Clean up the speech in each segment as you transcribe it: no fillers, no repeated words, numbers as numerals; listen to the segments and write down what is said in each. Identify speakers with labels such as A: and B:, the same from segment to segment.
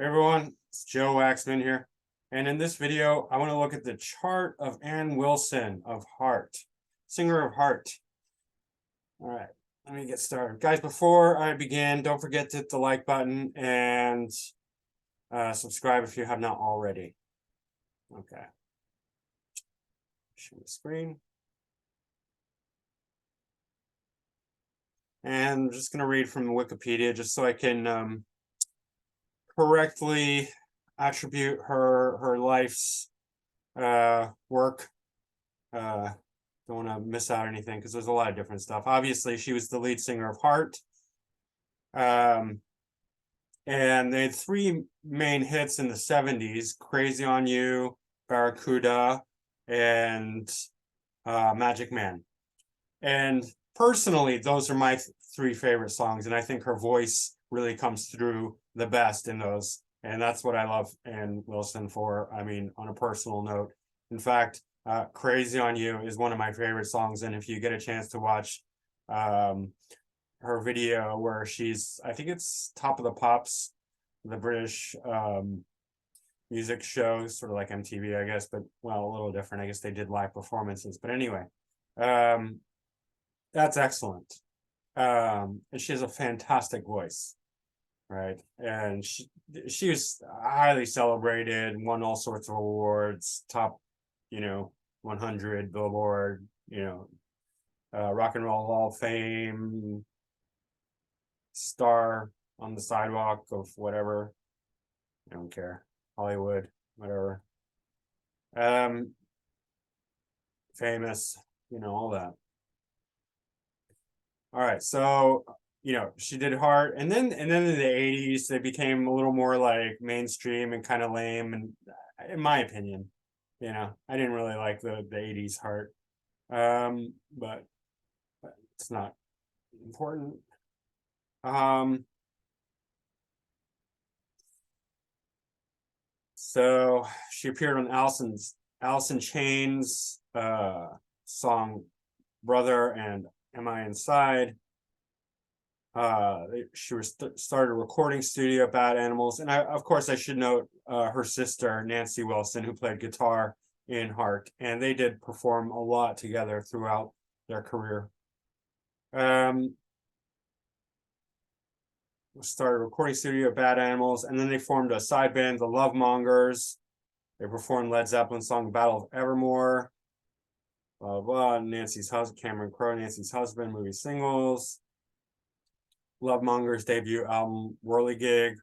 A: Hey everyone, it's Joe Waxman here. And in this video, I want to look at the chart of Ann Wilson of Heart, singer of Heart. All right, let me get started. Guys, before I begin, don't forget to hit the like button and subscribe if you have not already. Okay. Share the screen. And I'm just going to read from Wikipedia just so I can correctly attribute her life's work. Don't want to miss out anything because there's a lot of different stuff. Obviously, she was the lead singer of Heart. And they had three main hits in the 70s: Crazy on You, Barracuda, and Magic Man. And personally, those are my three favorite songs. And I think her voice really comes through the best in those. And that's what I love Ann Wilson for. I mean, on a personal note. In fact, Crazy on You is one of my favorite songs. And if you get a chance to watch her video where she's, I think it's Top of the Pops, the British music show, sort of like MTV, I guess, but well, a little different. I guess they did live performances. But anyway, that's excellent. And she has a fantastic voice, right? And she was highly celebrated, won all sorts of awards, top, 100 Billboard, Rock and Roll Hall of Fame, star on the sidewalk of whatever. I don't care. Hollywood, whatever. Famous, all that. All right, so she did Heart, and then in the 80s they became a little more like mainstream and kind of lame, and in my opinion, I didn't really like the 80s Heart, but it's not important. So she appeared on Allison Chain's song Brother and Am I Inside? She started a recording studio at Bad Animals, and of course I should note her sister Nancy Wilson, who played guitar in Heart, and they did perform a lot together throughout their career. Started a recording studio at Bad Animals, and then they formed a side band, the Love Mongers. They performed Led Zeppelin's song Battle of Evermore, blah, blah, Nancy's husband, Cameron Crowe, Nancy's husband, movie singles. Love Mongers' debut album, Whirligig.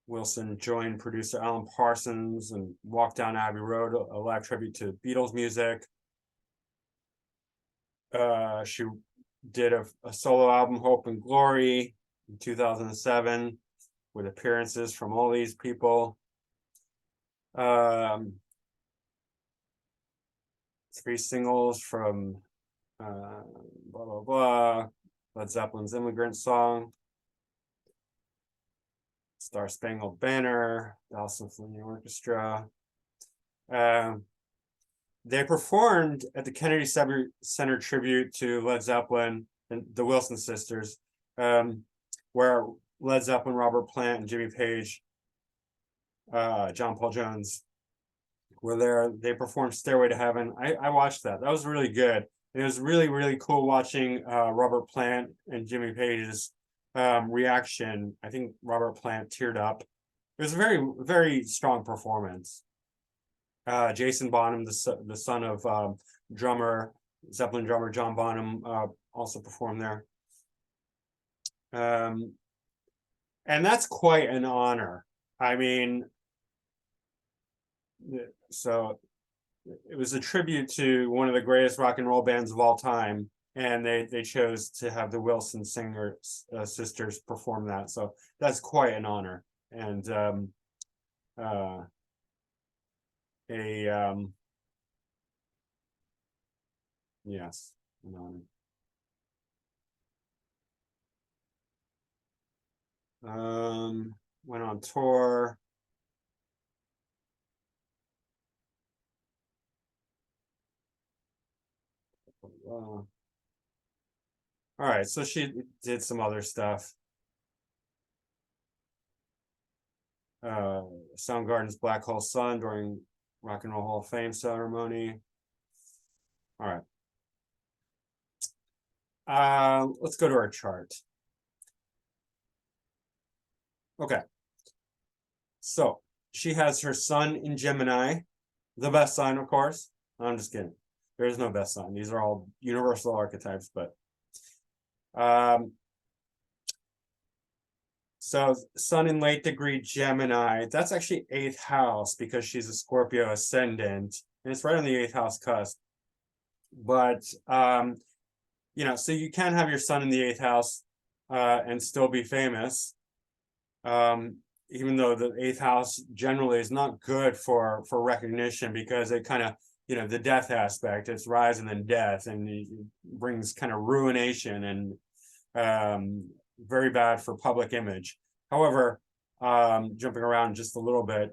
A: Wilson joined producer Alan Parsons and Walk Down Abbey Road, a live tribute to Beatles music. She did a solo album, Hope and Glory, in 2007, with appearances from all these people. Three singles from blah, blah, blah. Led Zeppelin's Immigrant Song, Star Spangled Banner, Dallas Symphony Orchestra. They performed at the Kennedy Center tribute to Led Zeppelin and the Wilson sisters, where Led Zeppelin, Robert Plant, and Jimmy Page, John Paul Jones were there. They performed Stairway to Heaven. I watched that. That was really good. It was really, really cool watching Robert Plant and Jimmy Page's reaction. I think Robert Plant teared up. It was a very, very strong performance. Jason Bonham, the son of Zeppelin drummer John Bonham, also performed there. And that's quite an honor. I mean, so it was a tribute to one of the greatest rock and roll bands of all time, and they chose to have the Wilson sisters perform that. So that's quite an honor, and yes, an honor. Went on tour. All right, so she did some other stuff. Soundgarden's Black Hole Sun during Rock and Roll Hall of Fame ceremony. All right. Let's go to our chart. Okay. So she has her sun in Gemini, the best sign, of course. I'm just kidding. There is no best sign. These are all universal archetypes, but so sun in late degree Gemini, that's actually 8th house because she's a Scorpio ascendant, and it's right on the 8th house cusp. But you know, so you can have your sun in the 8th house and still be famous. Even though the 8th house generally is not good for recognition because it kind of, you know, the death aspect, it's rise and then death, and it brings kind of ruination and very bad for public image. However, jumping around just a little bit,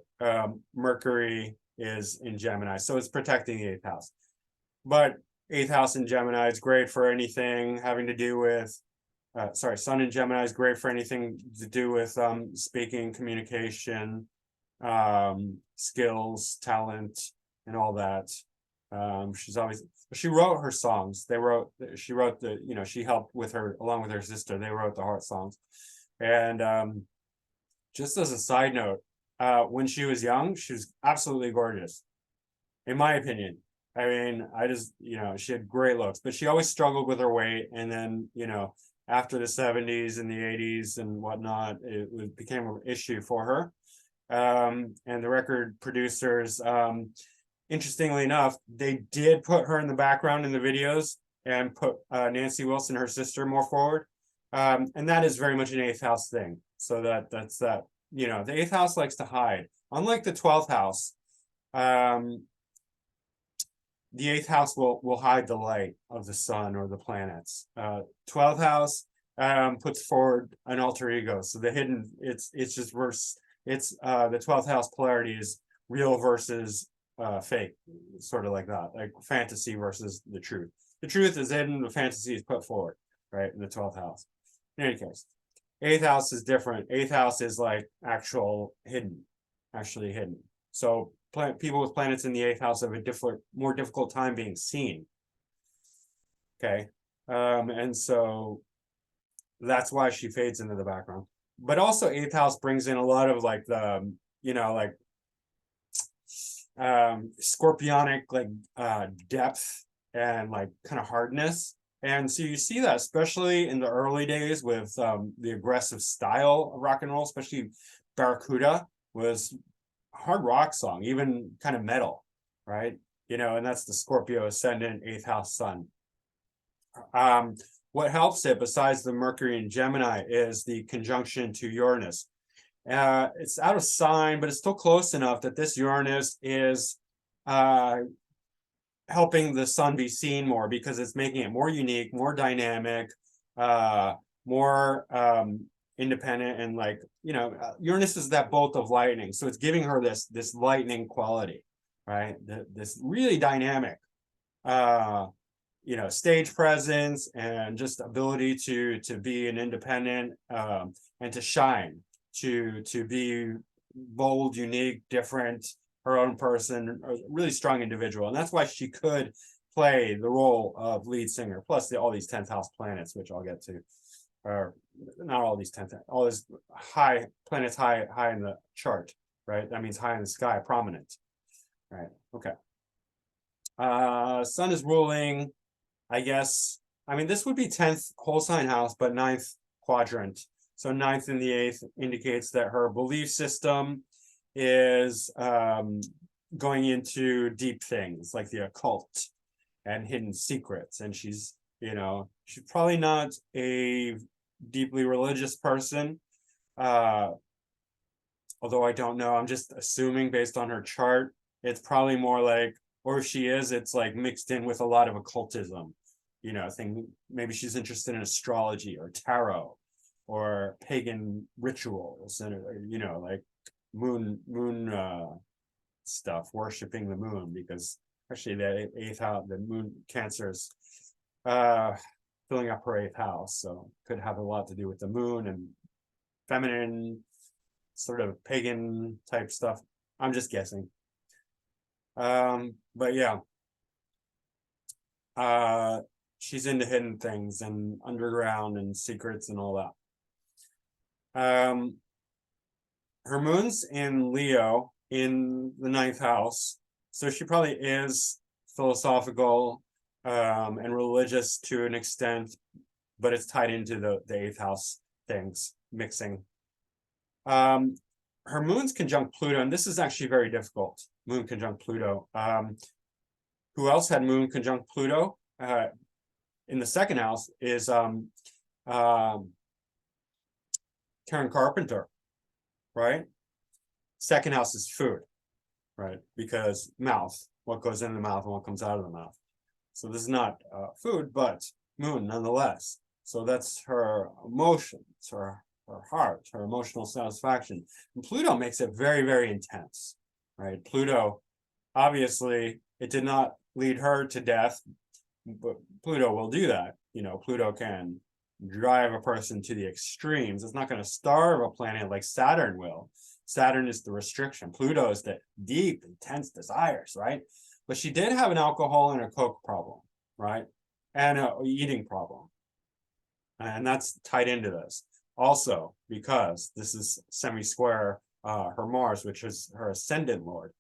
A: Mercury is in Gemini, so it's protecting the 8th house. But 8th house in Gemini is great for anything having to do with sun in Gemini is great for anything to do with speaking, communication, skills, talent, and all that. She wrote her songs. She wrote she helped with her, along with her sister, they wrote the heart songs. And just as a side note, when she was young, she was absolutely gorgeous, in my opinion. I mean, she had great looks, but she always struggled with her weight. And then, after the 70s and the 80s and whatnot, it became an issue for her. And the record producers, interestingly enough, they did put her in the background in the videos and put Nancy Wilson, her sister, more forward. And that is very much an 8th house thing. So that's that. The 8th house likes to hide. Unlike the 12th house, the 8th house will hide the light of the sun or the planets. 12th house puts forward an alter ego. So the hidden, it's just verse. It's the 12th house polarity is real versus fake, sort of like that, like fantasy versus the truth. The truth is hidden, the fantasy is put forward, right, in the 12th house. In any case, 8th house is different. 8th house is like actually hidden. So people with planets in the 8th house have a more difficult time being seen. Okay. And so that's why she fades into the background. But also 8th house brings in a lot of like the, scorpionic, like depth and like kind of hardness. And so you see that especially in the early days with the aggressive style of rock and roll, especially Barracuda was hard rock song, even kind of metal, right? And that's the Scorpio ascendant 8th house sun. What helps it, besides the Mercury in Gemini, is the conjunction to Uranus. It's out of sign, but it's still close enough that this Uranus is helping the sun be seen more because it's making it more unique, more dynamic, more independent, and like Uranus is that bolt of lightning, so it's giving her this lightning quality, right? This really dynamic stage presence and just ability to be an independent and to shine, to be bold, unique, different, her own person, a really strong individual. And that's why she could play the role of lead singer, plus all these 10th house planets, which I'll get to, or not all these 10th, all these high planets high in the chart, right? That means high in the sky, prominent, right? Okay. Sun is ruling, I guess, this would be 10th whole sign house, but 9th quadrant. So 9th and the 8th indicates that her belief system is going into deep things like the occult and hidden secrets. And she's probably not a deeply religious person, although I don't know. I'm just assuming based on her chart, it's probably more like, or if she is, it's like mixed in with a lot of occultism. Maybe she's interested in astrology or tarot or pagan rituals and like moon stuff, worshiping the moon, because actually the 8th house, the moon, Cancer's filling up her 8th house, so could have a lot to do with the moon and feminine sort of pagan type stuff. I'm just guessing. But yeah. She's into hidden things and underground and secrets and all that. Her moon's in Leo in the 9th house, so she probably is philosophical and religious to an extent, but it's tied into the 8th house things mixing. Her moon's conjunct Pluto, and this is actually very difficult. Moon conjunct Pluto. Who else had moon conjunct Pluto? In the 2nd house is Karen Carpenter, right? 2nd house is food, right? Because mouth, what goes in the mouth and what comes out of the mouth. So this is not food, but moon nonetheless. So that's her emotions, her heart, her emotional satisfaction. And Pluto makes it very, very intense, right? Pluto, obviously, it did not lead her to death, but Pluto will do that. You know, Pluto can drive a person to the extremes. It's not going to starve a planet like Saturn will. Saturn is the restriction. Pluto is the deep, intense desires, right? But she did have an alcohol and a coke problem, right? And an eating problem. And that's tied into this. Also, because this is semi-square her Mars, which is her ascendant lord.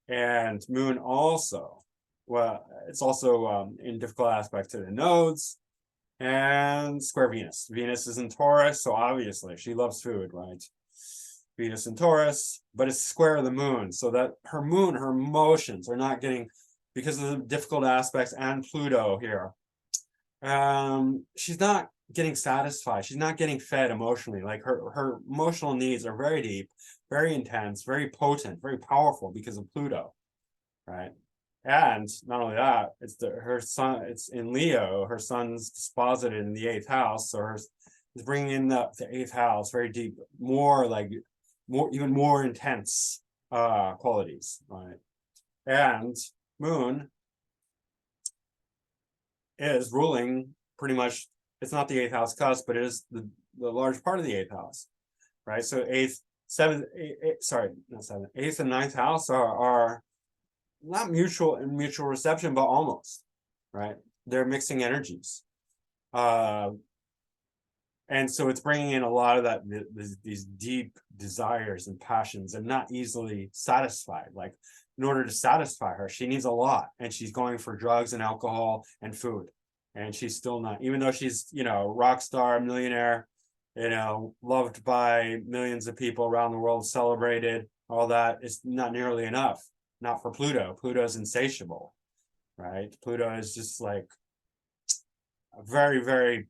A: And Moon also, well, it's also in difficult aspect to the nodes and square Venus. Venus is in Taurus, so obviously she loves food, right? Venus in Taurus, but it's square the moon, so that her moon, her emotions are not getting, because of the difficult aspects and Pluto here, she's not getting satisfied. She's not getting fed emotionally. Like her emotional needs are very deep, very intense, very potent, very powerful because of Pluto, right? And not only that, it's her sun, it's in Leo, her sun's disposited in the 8th house, so it's bringing in the 8th house, very deep, even more intense qualities, right? And Moon is ruling pretty much, it's not the 8th house cusp, but it is the large part of the 8th house, right? So 8th, 7th, 8th and 9th house are not mutual reception, but almost, right? They're mixing energies. And so it's bringing in a lot of that, these deep desires and passions, and not easily satisfied. Like, in order to satisfy her, she needs a lot, and she's going for drugs and alcohol and food, and she's still not, even though she's, you know, rock star, millionaire, you know, loved by millions of people around the world, celebrated, all that, is not nearly enough. Not for Pluto. Pluto is insatiable, right? Pluto is just like a very, very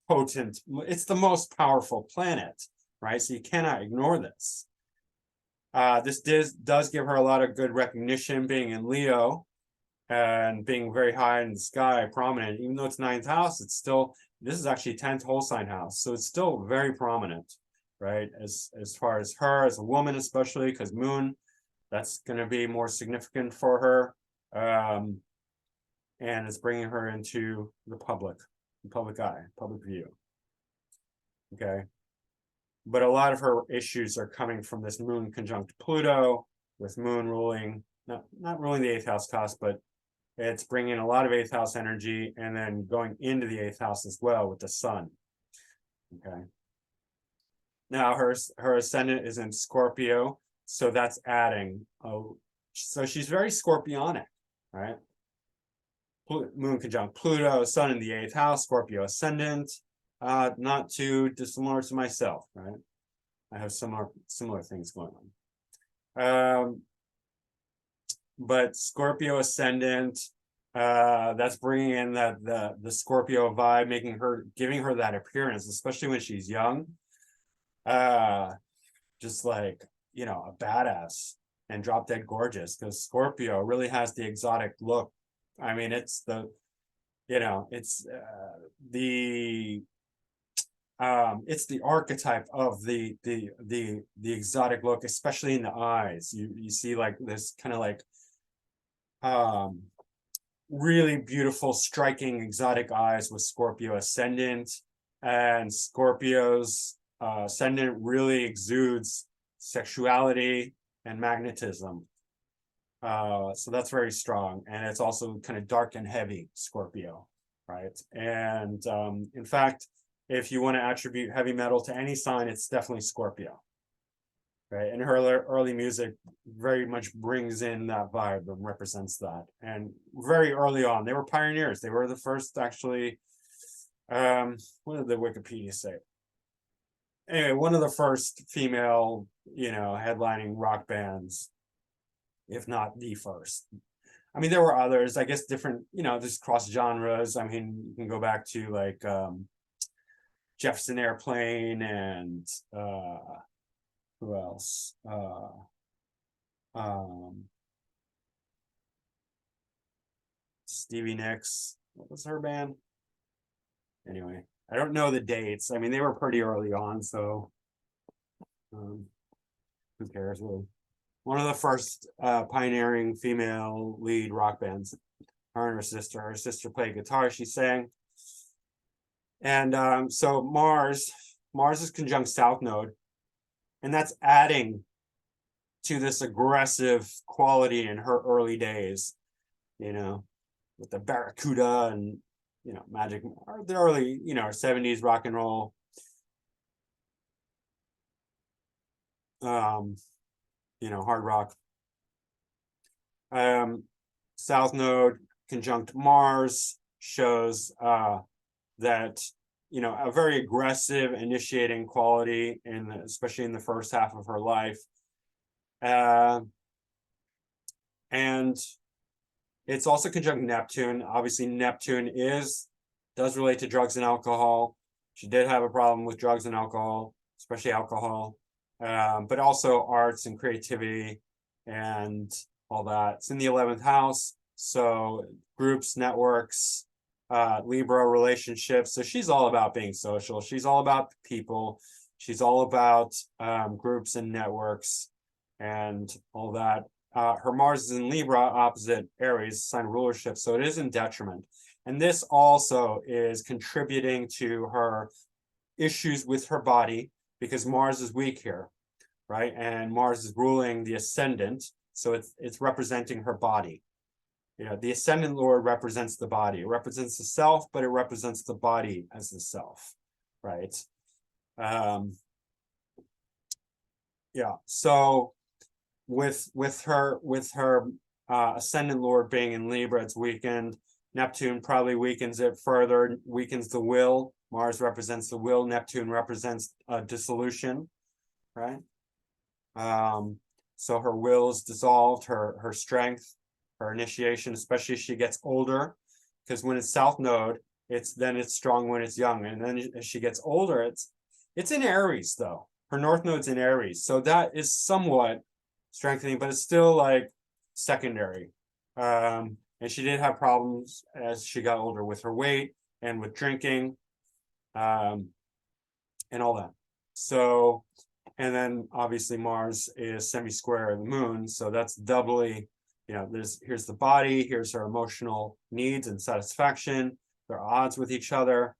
A: potent, it's the most powerful planet, right? So you cannot ignore this. This does give her a lot of good recognition, being in Leo and being very high in the sky, prominent. Even though it's 9th house, it's still, this is actually 10th whole sign house, so it's still very prominent, right? As far as her as a woman, especially because Moon, that's going to be more significant for her, and it's bringing her into the public eye, public view. Okay, but a lot of her issues are coming from this Moon conjunct Pluto, with Moon ruling, not ruling the 8th house cusp, but it's bringing a lot of 8th house energy, and then going into the 8th house as well with the sun. Okay, now her ascendant is in Scorpio, so that's adding, so she's very Scorpionic, right? Moon conjunct Pluto, Sun in the 8th house, Scorpio ascendant, not too dissimilar to myself, right? I have similar things going on. But Scorpio ascendant, that's bringing in the Scorpio vibe, giving her that appearance, especially when she's young, just like, you know, a badass and drop dead gorgeous, because Scorpio really has the exotic look. I mean, it's the, you know, it's the archetype of the exotic look, especially in the eyes. You see like this kind of like really beautiful, striking, exotic eyes with Scorpio ascendant, and Scorpio's ascendant really exudes sexuality, and magnetism. So that's very strong, and it's also kind of dark and heavy Scorpio, right? And in fact, if you want to attribute heavy metal to any sign, it's definitely Scorpio, right? And her early music very much brings in that vibe and represents that. And very early on, they were pioneers. They were the first, actually. What did the Wikipedia say? Anyway, one of the first female, headlining rock bands, if not the first. I mean, there were others, I guess, different, there's cross genres. I mean, you can go back to like Jefferson Airplane and who else? Stevie Nicks. What was her band? Anyway, I don't know the dates. I mean, they were pretty early on, so who cares really? One of the first pioneering female lead rock bands. Her and her sister played guitar, she sang. And so Mars is conjunct South Node, and that's adding to this aggressive quality in her early days, with the Barracuda and Magic, the early 70s rock and roll. Hard rock. South Node conjunct Mars shows that a very aggressive initiating quality especially in the first half of her life. And it's also conjunct Neptune. Obviously, Neptune does relate to drugs and alcohol. She did have a problem with drugs and alcohol, especially alcohol, but also arts and creativity and all that. It's in the 11th house, so groups, networks, Libra relationships. So she's all about being social. She's all about people. She's all about groups and networks and all that. Her Mars is in Libra, opposite Aries, sign of rulership, so it is in detriment. And this also is contributing to her issues with her body, because Mars is weak here, right? And Mars is ruling the ascendant, so it's representing her body. The ascendant Lord represents the body. It represents the self, but it represents the body as the self, right? So with her ascendant Lord being in Libra, it's weakened. Neptune probably weakens it further, weakens the will. Mars represents the will. Neptune represents dissolution, right? So her will is dissolved, her strength, her initiation, especially as she gets older, because when it's South Node, it's strong when it's young, and then as she gets older, it's in Aries though. Her North Node's in Aries, so that is somewhat strengthening, but it's still like secondary. And she did have problems as she got older with her weight and with drinking, and all that. So, and then obviously Mars is semi-square of the moon, so that's doubly, here's the body, here's her emotional needs and satisfaction. They're odds with each other.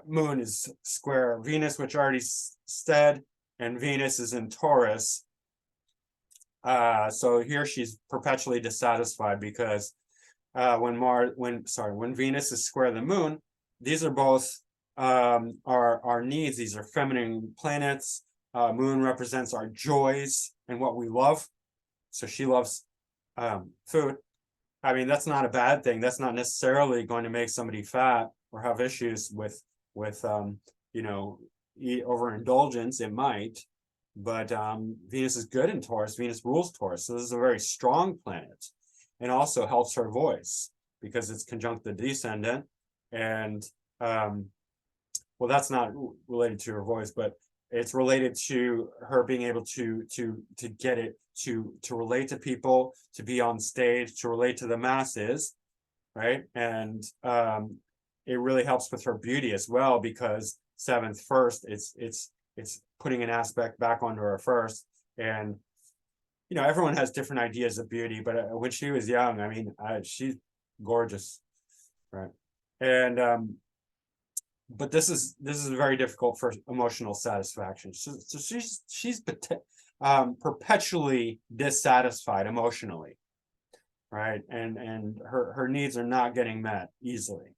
A: Moon is square Venus, which I already said, and Venus is in Taurus. So here she's perpetually dissatisfied because when Venus is square the moon, these are both our needs. These are feminine planets. Moon represents our joys and what we love. So she loves food. I mean, that's not a bad thing. That's not necessarily going to make somebody fat or have issues with overindulgence. It might. But Venus is good in Taurus. Venus rules Taurus. So this is a very strong planet, and also helps her voice because it's conjunct the descendant. And well, that's not related to her voice, but it's related to her being able to get it to relate to people, to be on stage, to relate to the masses, right? And it really helps with her beauty as well, because 7th first, it's putting an aspect back onto her first. And everyone has different ideas of beauty, but when she was young, I mean, she's gorgeous, right? And but this is very difficult for emotional satisfaction. So she's perpetually dissatisfied emotionally, right? And her needs are not getting met easily.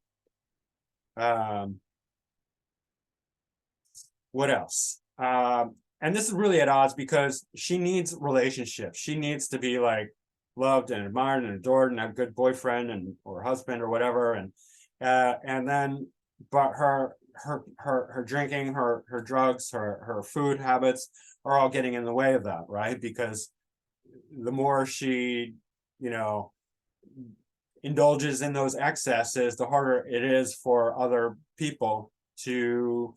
A: What else? And this is really at odds because she needs relationships. She needs to be like loved and admired and adored and have a good boyfriend and or husband or whatever. And then, but her drinking, her drugs, her food habits are all getting in the way of that, right? Because the more she, you know, indulges in those excesses, the harder it is for other people to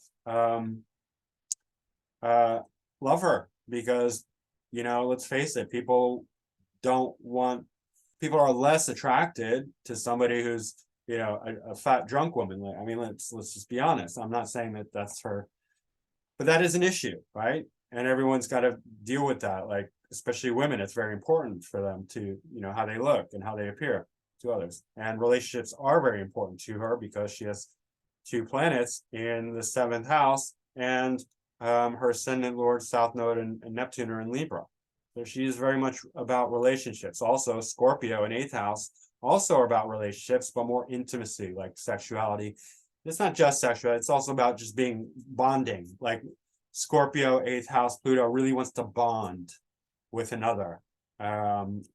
A: love her, because, you know, let's face it, people are less attracted to somebody who's, you know, a fat drunk woman. I mean, let's just be honest. I'm not saying that that's her, but that is an issue, right? And everyone's got to deal with that. Like, especially women, it's very important for them to, you know, how they look and how they appear to others. And relationships are very important to her because she has 2 planets in the 7th house, and her ascendant lord, South Node, and Neptune are in Libra. So she is very much about relationships. Also, Scorpio in 8th house also are about relationships, but more intimacy, like sexuality. It's not just sexual, it's also about just being bonding. Like Scorpio, 8th house, Pluto really wants to bond with another.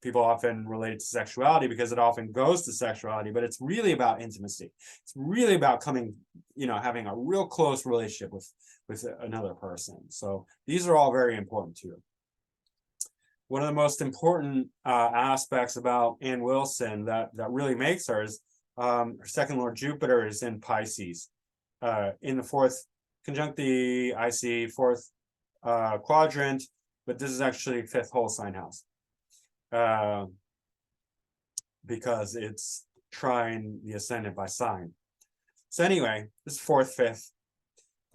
A: People often relate it to sexuality because it often goes to sexuality, but it's really about intimacy. It's really about coming, you know, having a real close relationship with another person. So these are all very important to you. One of the most important aspects about Ann Wilson that really makes her is her second lord Jupiter is in Pisces, in the 4th conjunct the IC 4th quadrant, but this is actually 5th whole sign house, because it's trine the ascendant by sign. So anyway, this is 4th,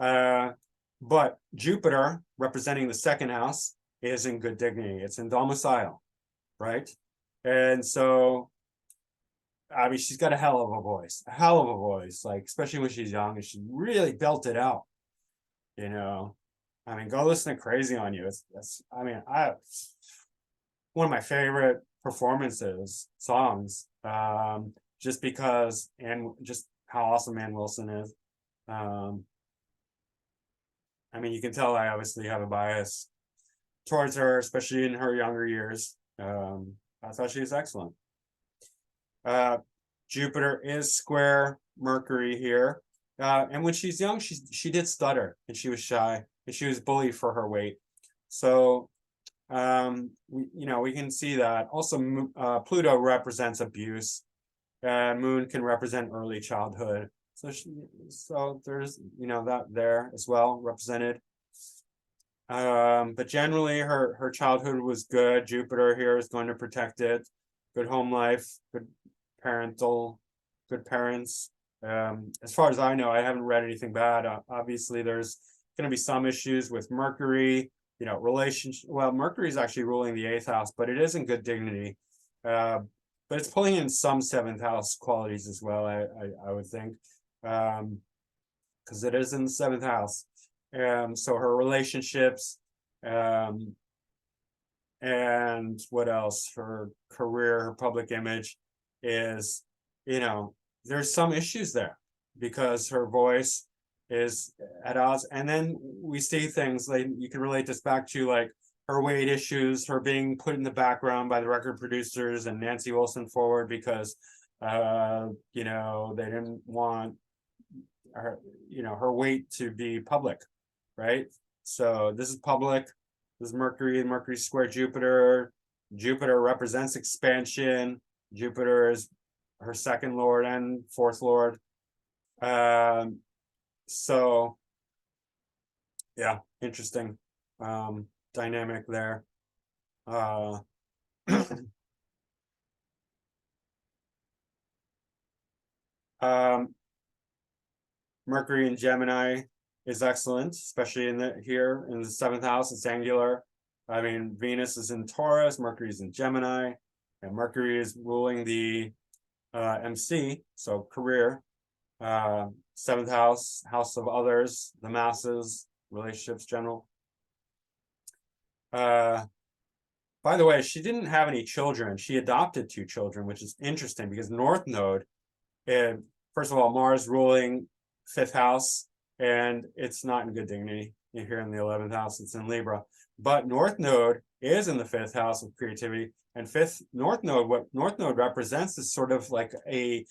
A: 5th. But Jupiter, representing the 2nd house, is in good dignity. It's in domicile, right? And so, I mean, she's got a hell of a voice, like, especially when she's young, and she really built it out, you know. I mean, go listen to Crazy on You. I mean, one of my favorite performances, songs, just because, and just how awesome Ann Wilson is. I mean, you can tell I obviously have a bias towards her, especially in her younger years. I thought she was excellent. Jupiter is square Mercury here. And when she's young, she did stutter, and she was shy, and she was bullied for her weight. So, we can see that. Also, Pluto represents abuse. Moon can represent early childhood. So there's, that there as well represented. But generally her childhood was good. Jupiter here is going to protect it. Good home life, good parents. As far as I know, I haven't read anything bad. Obviously there's going to be some issues with Mercury, relationship. Well, Mercury is actually ruling the 8th house, but it is in good dignity. But it's pulling in some 7th house qualities as well, I would think, because it is in the 7th house. So her relationships, and what else? Her career, her public image is, there's some issues there because her voice is at odds. And then we see things like, you can relate this back to like her weight issues, her being put in the background by the record producers and Nancy Wilson Forward because, they didn't want her, her weight to be public. Right? So this is public. This is Mercury and Mercury square Jupiter. Jupiter represents expansion. Jupiter is her 2nd lord and 4th lord. So yeah, interesting dynamic there. Mercury in Gemini is excellent, especially in the 7th house. It's angular. I mean, Venus is in Taurus, Mercury is in Gemini, and Mercury is ruling the MC, so career. Seventh house, house of others, the masses, relationships, general. By the way, she didn't have any children. She adopted 2 children, which is interesting because North Node, and first of all, Mars ruling 5th house, and it's not in good dignity. You're here in the 11th house, it's in Libra. But North Node is in the 5th house of creativity, and North Node, what North Node represents is sort of like it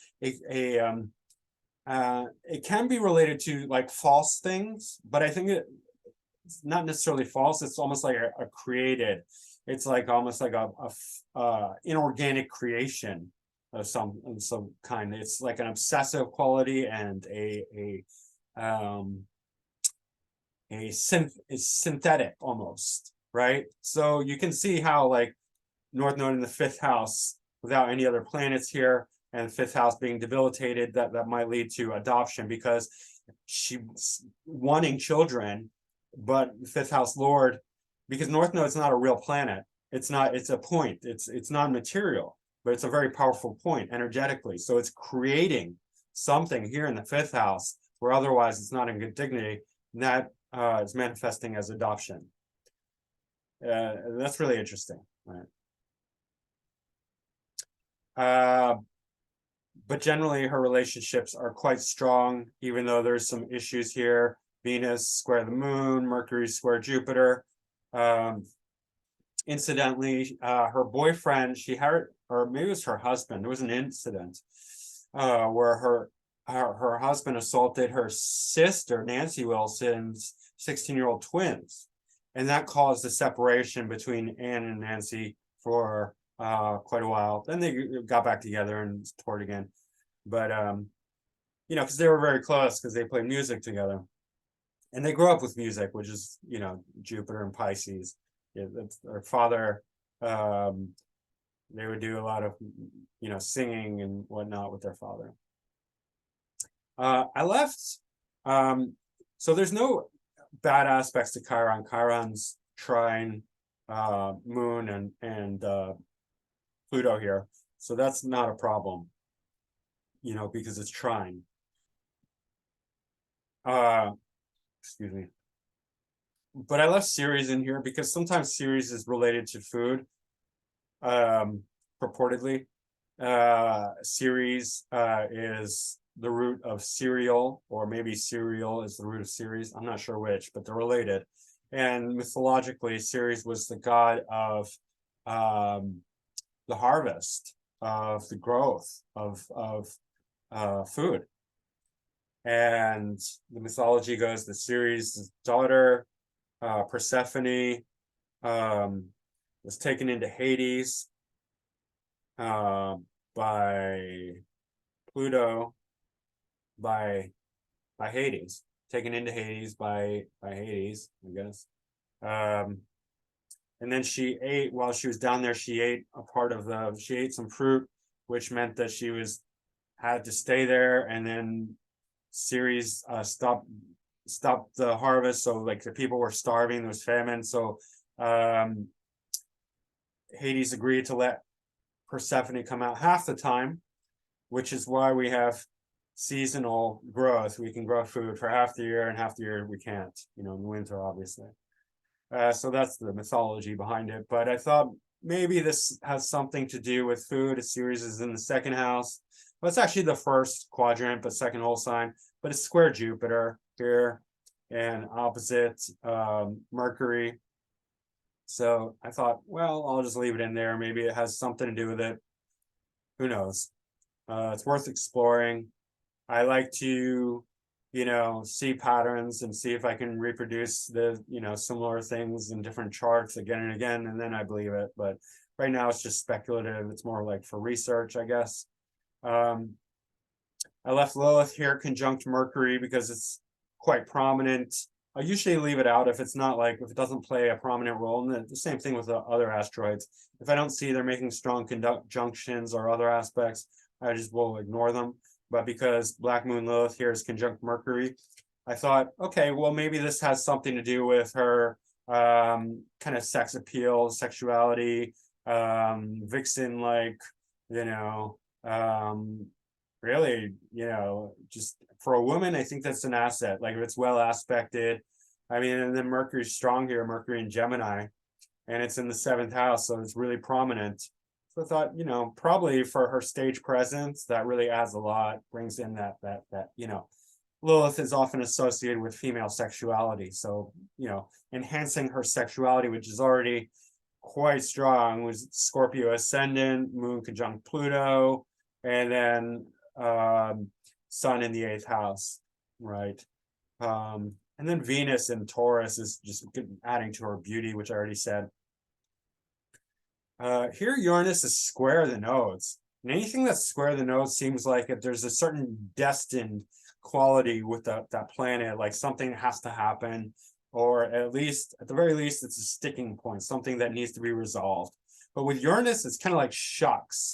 A: can be related to like false things, but I think it's not necessarily false. It's almost like a created. It's like almost like a inorganic creation of some kind. It's like an obsessive quality and synthetic almost, right? So you can see how like North Node in the 5th house without any other planets here, and 5th house being debilitated, that might lead to adoption because she's wanting children, but 5th house Lord, because North Node is not a real planet. It's a point. It's non-material, but it's a very powerful point energetically. So it's creating something here in the 5th house where otherwise it's not in good dignity, and that is manifesting as adoption. That's really interesting, right? But generally her relationships are quite strong, even though there's some issues here. Venus square the moon, Mercury square Jupiter. Incidentally, her boyfriend, she had, or maybe it was her husband, there was an incident where her husband assaulted her sister, Nancy Wilson's 16-year-old twins. And that caused a separation between Anne and Nancy for quite a while. Then they got back together and toured again. But, you know, because they were very close because they played music together. And they grew up with music, which is, you know, Jupiter and Pisces. Yeah, their father, they would do a lot of, you know, singing and whatnot with their father. I left, so there's no bad aspects to Chiron. Chiron's trine Moon and Pluto here, so that's not a problem, you know, because it's trine. Excuse me. But I left Ceres in here because sometimes Ceres is related to food, purportedly. Ceres is the root of cereal, or maybe cereal is the root of Ceres. I'm not sure which, but they're related. And mythologically, Ceres was the god of the harvest, of the growth of food. And the mythology goes that Ceres' daughter, Persephone, was taken into Hades by Pluto, by Hades, taken into Hades by Hades, I guess. And then she ate, while she was down there, she ate she ate some fruit, which meant that she had to stay there. And then Ceres stopped the harvest, so like the people were starving, there was famine, so Hades agreed to let Persephone come out half the time, which is why we have seasonal growth. We can grow food for half the year, and half the year we can't, you know, in the winter, obviously. So that's the mythology behind it. But I thought maybe this has something to do with food. Ceres is in the 2nd house. Well, it's actually the 1st quadrant, but 2nd whole sign. But it's square Jupiter here and opposite Mercury. So I thought, well, I'll just leave it in there. Maybe it has something to do with it. Who knows? It's worth exploring. I like to, you know, see patterns and see if I can reproduce the, you know, similar things in different charts again and again, and then I believe it. But right now it's just speculative. It's more like for research, I guess. I left Lilith here conjunct Mercury because it's quite prominent. I usually leave it out if it's not like, if it doesn't play a prominent role. And the same thing with the other asteroids. If I don't see they're making strong conjunctions or other aspects, I just will ignore them. But because Black Moon Lilith here is conjunct Mercury, I thought, okay, well, maybe this has something to do with her kind of sex appeal, sexuality, vixen, like, you know, really, just for a woman, I think that's an asset. Like if it's well aspected. I mean, and then Mercury's strong here, Mercury in Gemini, and it's in the seventh house, so it's really prominent. So I thought, probably for her stage presence, that really adds a lot, brings in that. Lilith is often associated with female sexuality. So, enhancing her sexuality, which is already quite strong, was Scorpio ascendant, moon conjunct Pluto, and then sun in the eighth house, right? And then Venus in Taurus is just adding to her beauty, which I already said. Here Uranus is square the nodes. And anything that's square the nodes seems like if there's a certain destined quality with that planet, like something has to happen, or at the very least, it's a sticking point, something that needs to be resolved. But with Uranus, it's kind of like shocks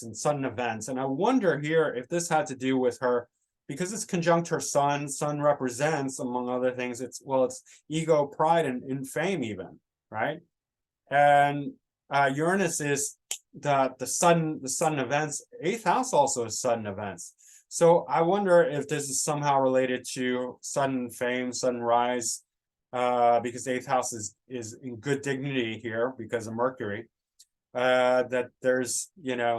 A: and sudden events. And I wonder here if this had to do with her, because it's conjunct her sun. Sun represents, among other things, it's ego, pride, and fame even, right? And Uranus is the sudden events. Eighth house also is sudden events. So I wonder if this is somehow related to sudden fame, sudden rise, because eighth house is in good dignity here because of Mercury. That there's, it's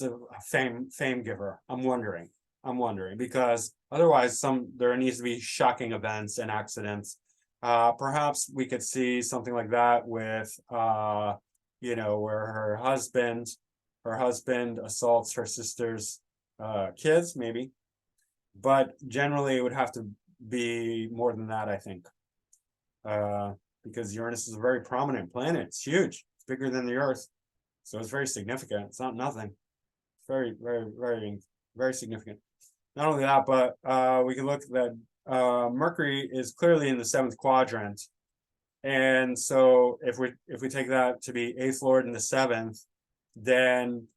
A: a fame giver. I'm wondering because otherwise there needs to be shocking events and accidents. Perhaps we could see something like that with where her husband assaults her sister's kids, maybe. But generally it would have to be more than that, I think. Because Uranus is a very prominent planet. It's huge. It's bigger than the Earth. So it's very significant. It's not nothing. It's very, very, very, very significant. Not only that, but we can look at that Mercury is clearly in the seventh quadrant. And so if we take that to be eighth lord in the seventh, then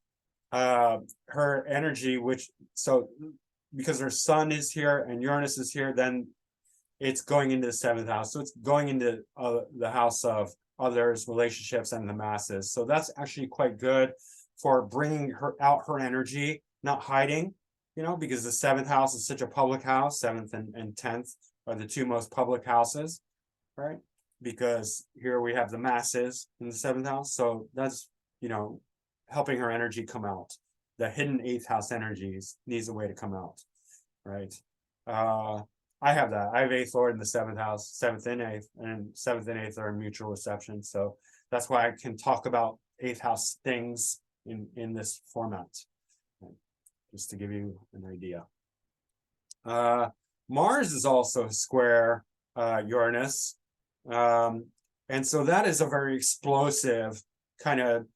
A: her energy, because her sun is here and Uranus is here, then it's going into the seventh house. So it's going into the house of others, relationships, and the masses. So that's actually quite good for bringing her energy, not hiding, because the seventh house is such a public house. Seventh and 10th are the two most public houses, right? Because here we have the masses in the seventh house. So that's, helping her energy come out. The hidden eighth house energies needs a way to come out, right? I have that. I have eighth lord in the seventh house, seventh and eighth are in mutual reception. So that's why I can talk about eighth house things in this format, just to give you an idea. Mars is also square Uranus. And so that is a very explosive kind of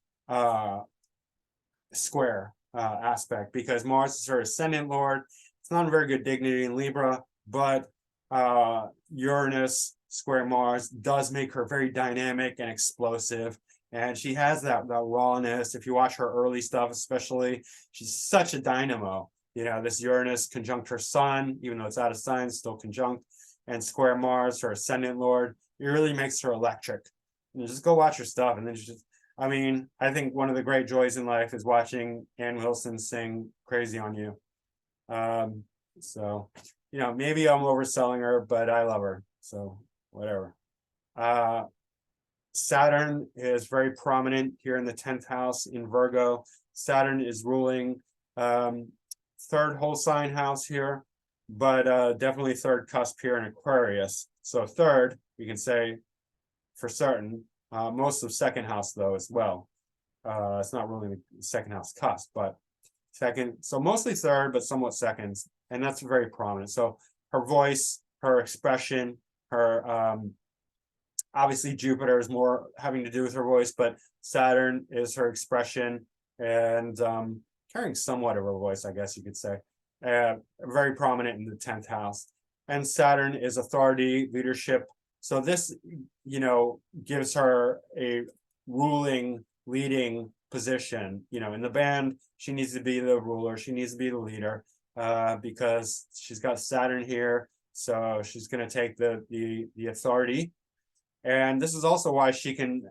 A: square aspect, because Mars is her ascendant lord. It's not a very good dignity in Libra, but Uranus square Mars does make her very dynamic and explosive. And she has that rawness. If you watch her early stuff, especially, she's such a dynamo. This Uranus conjunct her sun, even though it's out of sign, still conjunct, and square Mars, her ascendant lord. It really makes her electric. And just go watch her stuff, and then I think one of the great joys in life is watching Ann Wilson sing "Crazy on You." So, maybe I'm overselling her, but I love her. So whatever. Saturn is very prominent here in the 10th house in Virgo. Saturn is ruling third whole sign house here, but definitely third cusp here in Aquarius. So third, we can say for certain. Most of second house though as well. It's not ruling the second house cusp, but second. So mostly third, but somewhat seconds, and that's very prominent. So her voice, her expression, her obviously Jupiter is more having to do with her voice, but Saturn is her expression and carrying somewhat of her voice, I guess you could say. Very prominent in the 10th house. And Saturn is authority, leadership. So this, gives her a ruling, leading position. In the band, she needs to be the ruler. She needs to be the leader because she's got Saturn here. So she's going to take the authority. And this is also why she can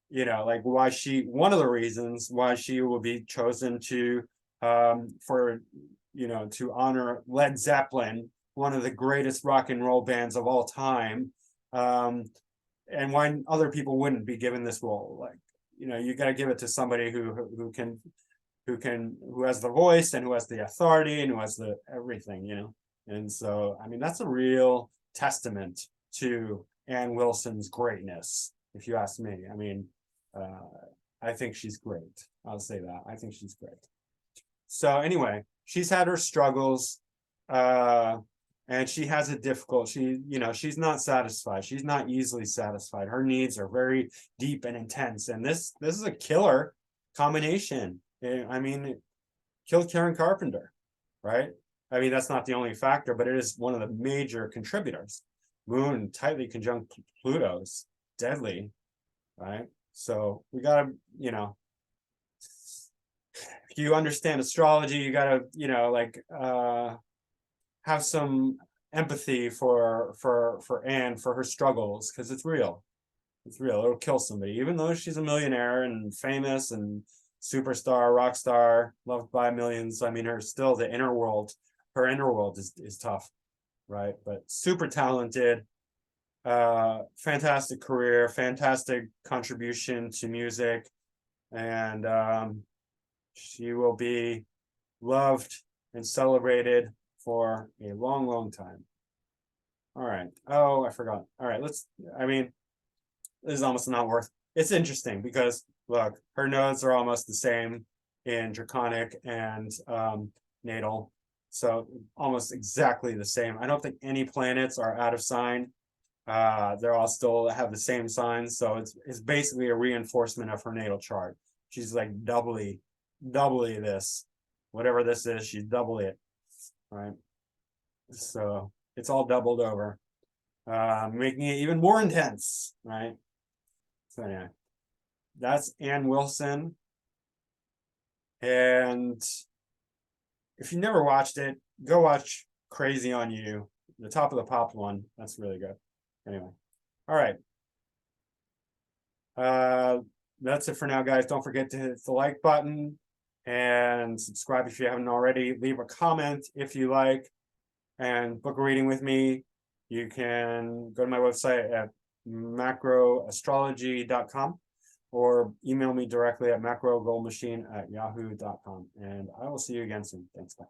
A: you know, like why one of the reasons why she will be chosen to for, you know, to honor Led Zeppelin, one of the greatest rock and roll bands of all time, and why other people wouldn't be given this role. Like, you know, you got to give it to somebody who has the voice and who has the authority and who has the everything, you know. And so, I mean, that's a real testament to Ann Wilson's greatness, if you ask me. I mean, I think she's great. I'll say that. I think she's great. So anyway, she's had her struggles, and she has it difficult. You know, she's not satisfied. She's not easily satisfied. Her needs are very deep and intense. And this is a killer combination. I mean, killed Karen Carpenter, right? I mean, that's not the only factor, but it is one of the major contributors. Moon tightly conjunct Pluto's deadly, right? So we gotta, you know, if you understand astrology, you gotta, you know, like have some empathy for Anne, for her struggles, because it's real. It's real. It'll kill somebody, even though she's a millionaire and famous and superstar, rock star, loved by millions. I mean, her inner world is tough, right? But super talented, fantastic career, fantastic contribution to music, and she will be loved and celebrated for a long, long time. All right. Oh, I forgot. All right, I mean, this is almost not worth. It's interesting because look, her nodes are almost the same in Draconic and natal. So almost exactly the same. I don't think any planets are out of sign. They're all still have the same signs. So it's basically a reinforcement of her natal chart. She's like doubly this. Whatever this is, she's double it. Right. So it's all doubled over, making it even more intense, right? So anyway, that's Ann Wilson. And if you never watched it, go watch Crazy on You, the Top of the Pops one. That's really good. Anyway, all right. That's it for now, guys. Don't forget to hit the like button and subscribe if you haven't already. Leave a comment if you like, and book a reading with me. You can go to my website at macroastrology.com or email me directly at macrogoldmachine@yahoo.com. And I will see you again soon. Thanks. Bye.